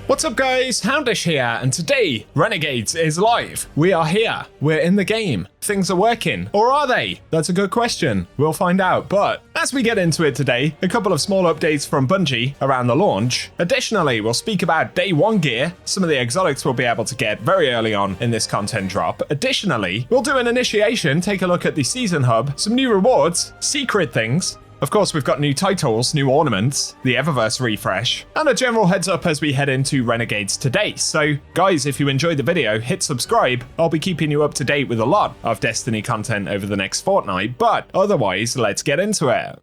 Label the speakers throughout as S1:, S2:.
S1: What's up guys, Houndish here, and today, Renegades is live. We are here, we're in the game, things are working, or are they? That's a good question, we'll find out, but as we get into it today, a couple of small updates from Bungie around the launch. Additionally, we'll speak about day 1 gear, some of the exotics we'll be able to get very early on in this content drop. Additionally, we'll do an initiation, take a look at the season hub, some new rewards, secret things. Of course, we've got new titles, new ornaments, the Eververse refresh, and a general heads up as we head into Renegades today. So, guys, if you enjoyed the video, hit subscribe. I'll be keeping you up to date with a lot of Destiny content over the next fortnight, but otherwise, let's get into it.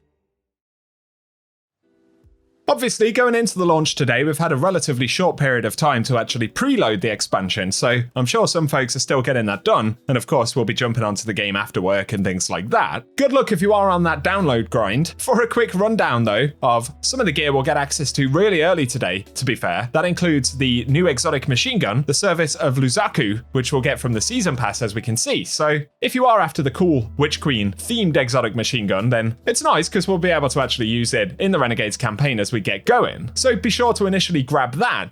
S1: Obviously, going into the launch today, we've had a relatively short period of time to actually preload the expansion, so I'm sure some folks are still getting that done, and of course we'll be jumping onto the game after work and things like that. Good luck if you are on that download grind. For a quick rundown though, of some of the gear we'll get access to really early today, to be fair. That includes the new exotic machine gun, the Service of Luzaku, which we'll get from the Season Pass as we can see. So if you are after the cool Witch Queen themed exotic machine gun, then it's nice because we'll be able to actually use it in the Renegades campaign as we get going. So be sure to initially grab that.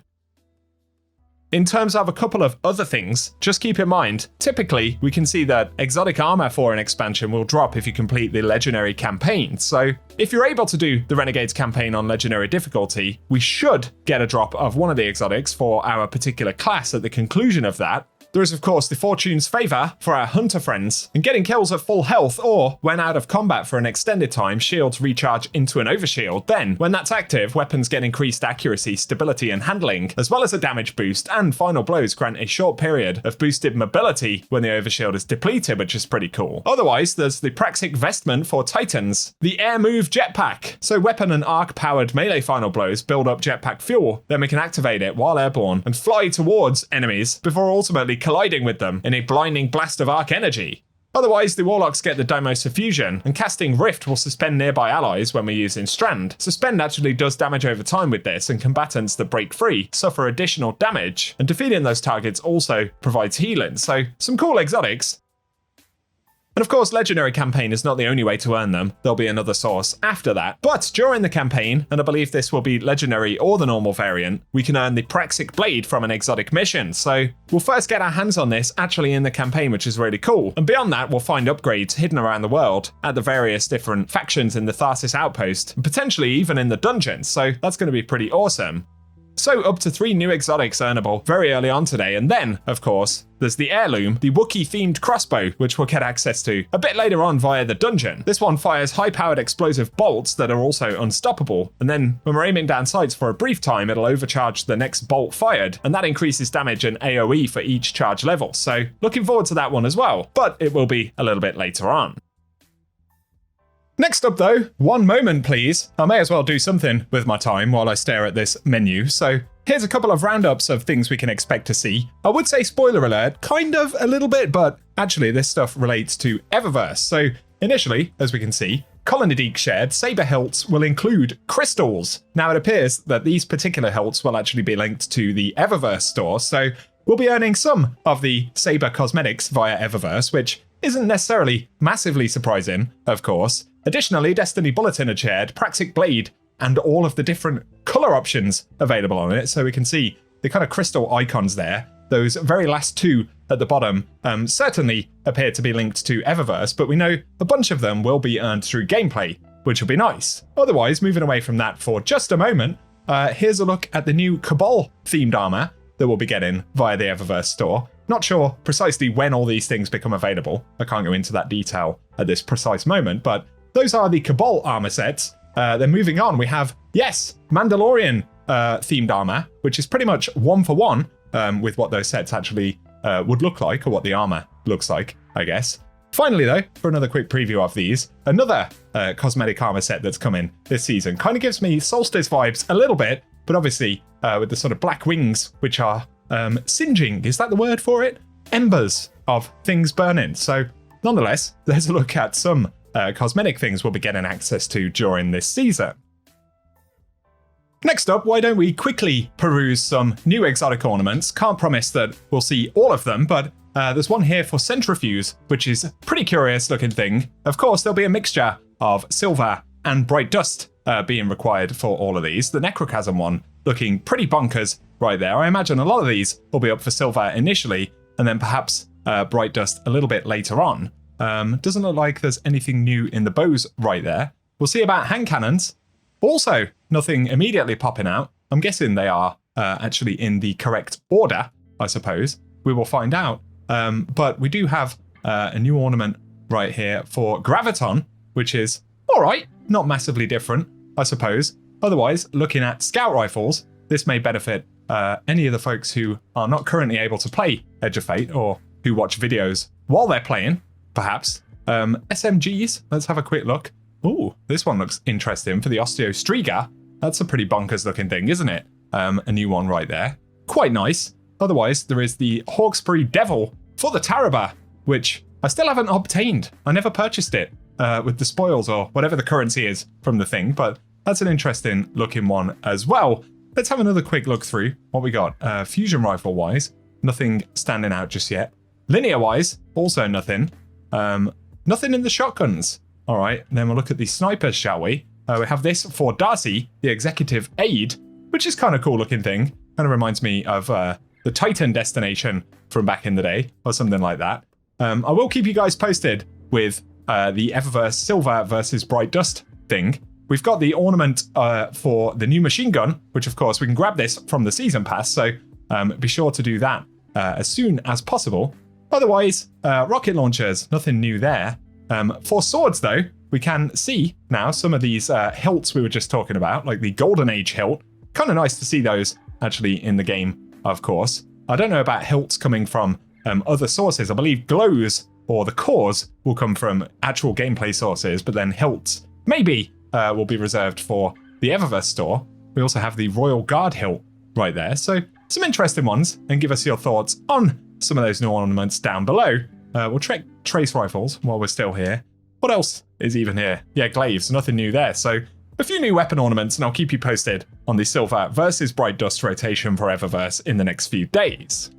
S1: In terms of a couple of other things, just keep in mind, typically we can see that exotic armor for an expansion will drop if you complete the legendary campaign. So if you're able to do the Renegades campaign on legendary difficulty, we should get a drop of one of the exotics for our particular class at the conclusion of that. There is of course the Fortune's Favor for our hunter friends, and getting kills at full health or when out of combat for an extended time, shields recharge into an overshield. Then, when that's active, weapons get increased accuracy, stability and handling, as well as a damage boost, and final blows grant a short period of boosted mobility when the overshield is depleted, which is pretty cool. Otherwise, there's the Praxic Vestment for Titans, the Air Move Jetpack. So weapon and arc powered melee final blows build up jetpack fuel, then we can activate it while airborne and fly towards enemies before ultimately colliding with them in a blinding blast of arc energy. Otherwise, the Warlocks get the Deimos Fusion, and casting Rift will suspend nearby allies when we're using Strand. Suspend actually does damage over time with this, and combatants that break free suffer additional damage, and defeating those targets also provides healing, so some cool exotics. And of course, Legendary Campaign is not the only way to earn them. There'll be another source after that. But during the campaign, and I believe this will be Legendary or the normal variant, we can earn the Praxic Blade from an exotic mission. So we'll first get our hands on this actually in the campaign, which is really cool. And beyond that, we'll find upgrades hidden around the world at the various different factions in the Tharsis Outpost, and potentially even in the dungeons. So that's going to be pretty awesome. So up to 3 new exotics earnable very early on today, and then, of course, there's the Heirloom, the Wookiee-themed crossbow, which we'll get access to a bit later on via the dungeon. This one fires high-powered explosive bolts that are also unstoppable, and then when we're aiming down sights for a brief time, it'll overcharge the next bolt fired, and that increases damage and AoE for each charge level, so looking forward to that one as well, but it will be a little bit later on. Next up though, one moment please. I may as well do something with my time while I stare at this menu, so here's a couple of roundups of things we can expect to see. I would say spoiler alert, kind of a little bit, but actually this stuff relates to Eververse. So initially, as we can see, Colony Deke shared Saber hilts will include crystals. Now it appears that these particular hilts will actually be linked to the Eververse store, so we'll be earning some of the Saber cosmetics via Eververse, which isn't necessarily massively surprising, of course. Additionally, Destiny Bulletin had shared Praxic Blade and all of the different color options available on it, so we can see the kind of crystal icons there. Those very last 2 at the bottom certainly appear to be linked to Eververse, but we know a bunch of them will be earned through gameplay, which will be nice. Otherwise, moving away from that for just a moment, here's a look at the new Cabal-themed armor that we'll be getting via the Eververse store. Not sure precisely when all these things become available. I can't go into that detail at this precise moment, but those are the Cabal armor sets. Then moving on, we have, yes, Mandalorian themed armor, which is pretty much 1 for 1 with what those sets actually would look like, or what the armor looks like, I guess. Finally though, for another quick preview of these, another cosmetic armor set that's coming this season. Kind of gives me Solstice vibes a little bit, but obviously with the sort of black wings, which are singeing, is that the word for it? Embers of things burning. So nonetheless, there's a look at some cosmetic things we'll be getting access to during this season. Next up, why don't we quickly peruse some new exotic ornaments? Can't promise that we'll see all of them, but there's one here for Centrifuge, which is a pretty curious looking thing. Of course, there'll be a mixture of silver and bright dust being required for all of these. The Necrochasm one looking pretty bonkers right there. I imagine a lot of these will be up for silver initially, and then perhaps Bright Dust a little bit later on. Doesn't look like there's anything new in the bows right there. We'll see about hand cannons. Also, nothing immediately popping out. I'm guessing they are actually in the correct order, I suppose. We will find out. But we do have a new ornament right here for Graviton, which is all right, not massively different, I suppose. Otherwise, looking at scout rifles, this may benefit any of the folks who are not currently able to play Edge of Fate or who watch videos while they're playing, perhaps. SMGs, let's have a quick look. Ooh, this one looks interesting for the Osteo Striga. That's a pretty bonkers looking thing, isn't it? A new one right there. Quite nice. Otherwise, there is the Hawkesbury Devil for the Taraba, which I still haven't obtained. I never purchased it with the spoils or whatever the currency is from the thing, but that's an interesting looking one as well. Let's have another quick look through what we got. Fusion rifle wise, nothing standing out just yet. Linear wise, also nothing. Nothing in the shotguns. All right, then we'll look at the snipers, shall we? We have this for Darcy, the executive aide, which is kind of cool looking thing. Kind of reminds me of the Titan destination from back in the day or something like that. I will keep you guys posted with the Eververse Silver versus Bright Dust thing. We've got the ornament for the new machine gun, which of course we can grab this from the season pass. So be sure to do that as soon as possible. Otherwise, rocket launchers, nothing new there. For swords though, we can see now some of these hilts we were just talking about, like the Golden Age hilt. Kind of nice to see those actually in the game, of course. I don't know about hilts coming from other sources. I believe glows or the cores will come from actual gameplay sources, but then hilts maybe will be reserved for the Eververse store. We also have the Royal Guard hilt right there. So some interesting ones, and give us your thoughts on some of those new ornaments down below. We'll check trace rifles while we're still here. What else is even here? Yeah, glaives, nothing new there. So a few new weapon ornaments, and I'll keep you posted on the Silver versus Bright Dust rotation for Eververse in the next few days.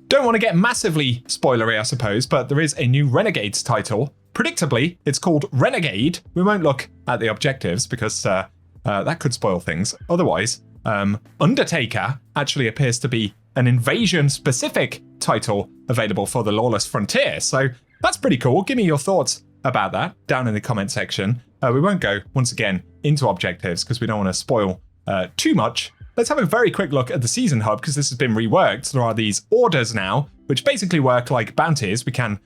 S1: Don't want to get massively spoilery, I suppose, but there is a new Renegades title. Predictably, it's called Renegade. We won't look at the objectives because that could spoil things. Otherwise, Undertaker actually appears to be an invasion-specific title available for the Lawless Frontier. So that's pretty cool. Give me your thoughts about that down in the comment section. We won't go, once again, into objectives because we don't want to spoil too much. Let's have a very quick look at the Season Hub because this has been reworked. There are these orders now, which basically work like bounties. We can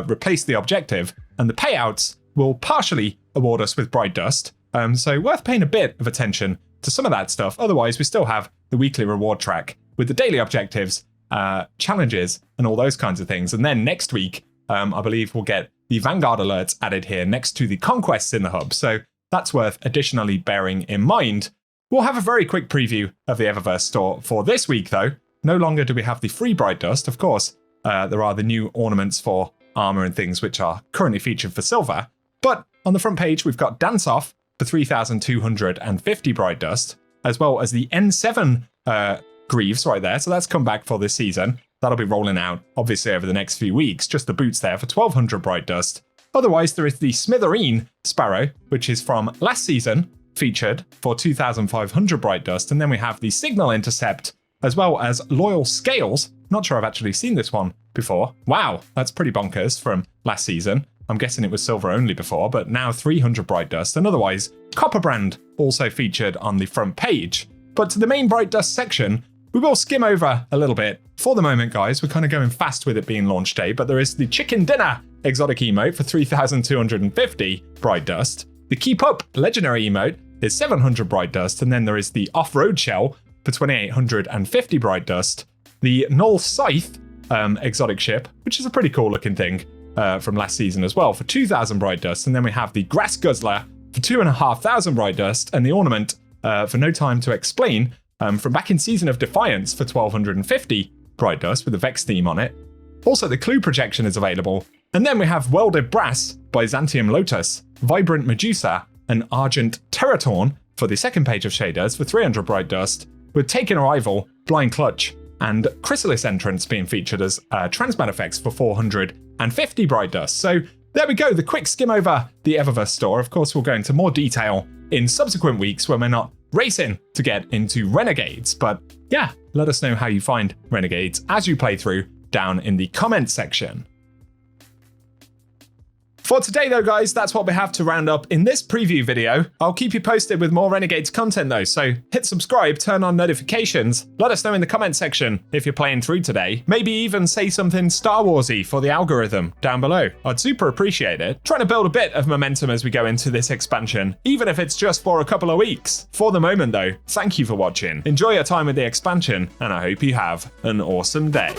S1: replace the objective, and the payouts will partially award us with Bright Dust. So worth paying a bit of attention to some of that stuff. Otherwise, we still have the weekly reward track with the daily objectives, challenges, and all those kinds of things. And then next week, I believe we'll get the Vanguard alerts added here next to the conquests in the hub. So that's worth additionally bearing in mind. We'll have a very quick preview of the Eververse store for this week, though. No longer do we have the free Bright Dust. Of course, there are the new ornaments for armor and things which are currently featured for silver. But on the front page, we've got Dance Off for 3,250 Bright Dust, as well as the N7 Greaves right there. So that's come back for this season. That'll be rolling out, obviously, over the next few weeks. Just the boots there for 1,200 Bright Dust. Otherwise, there is the Smithereen Sparrow, which is from last season, featured for 2,500 Bright Dust. And then we have the Signal Intercept, as well as Loyal Scales. Not sure I've actually seen this one before. Wow, that's pretty bonkers from last season. I'm guessing it was silver only before, but now 300 Bright Dust. And otherwise, Copperbrand also featured on the front page. But to the main Bright Dust section, we will skim over a little bit. For the moment, guys, we're kind of going fast with it being launch day, but there is the Chicken Dinner exotic emote for 3,250 Bright Dust. The Keep Up legendary emote is 700 Bright Dust, and then there is the Off-Road Shell for 2,850 Bright Dust. The Null Scythe exotic ship, which is a pretty cool looking thing from last season as well, for 2,000 Bright Dust. And then we have the Grass Guzzler for 2,500 Bright Dust, and the ornament for No Time to Explain from back in Season of Defiance for 1,250 Bright Dust with a Vex theme on it. Also, the Clue Projection is available. And then we have Welded Brass, Byzantium Lotus, Vibrant Medusa, and Argent Teratorn for the second page of shaders for 300 Bright Dust, with Taken Arrival, Blind Clutch, and Chrysalis Entrance being featured as transmat effects for 450 Bright Dust. So there we go, the quick skim over the Eververse store. Of course, we'll go into more detail in subsequent weeks when we're not racing to get into Renegades. But yeah, let us know how you find Renegades as you play through down in the comments section. For today though guys, that's what we have to round up in this preview video. I'll keep you posted with more Renegades content though, so hit subscribe, turn on notifications, let us know in the comment section if you're playing through today. Maybe even say something Star Wars-y for the algorithm down below. I'd super appreciate it. Trying to build a bit of momentum as we go into this expansion, even if it's just for a couple of weeks. For the moment though, thank you for watching. Enjoy your time with the expansion, and I hope you have an awesome day.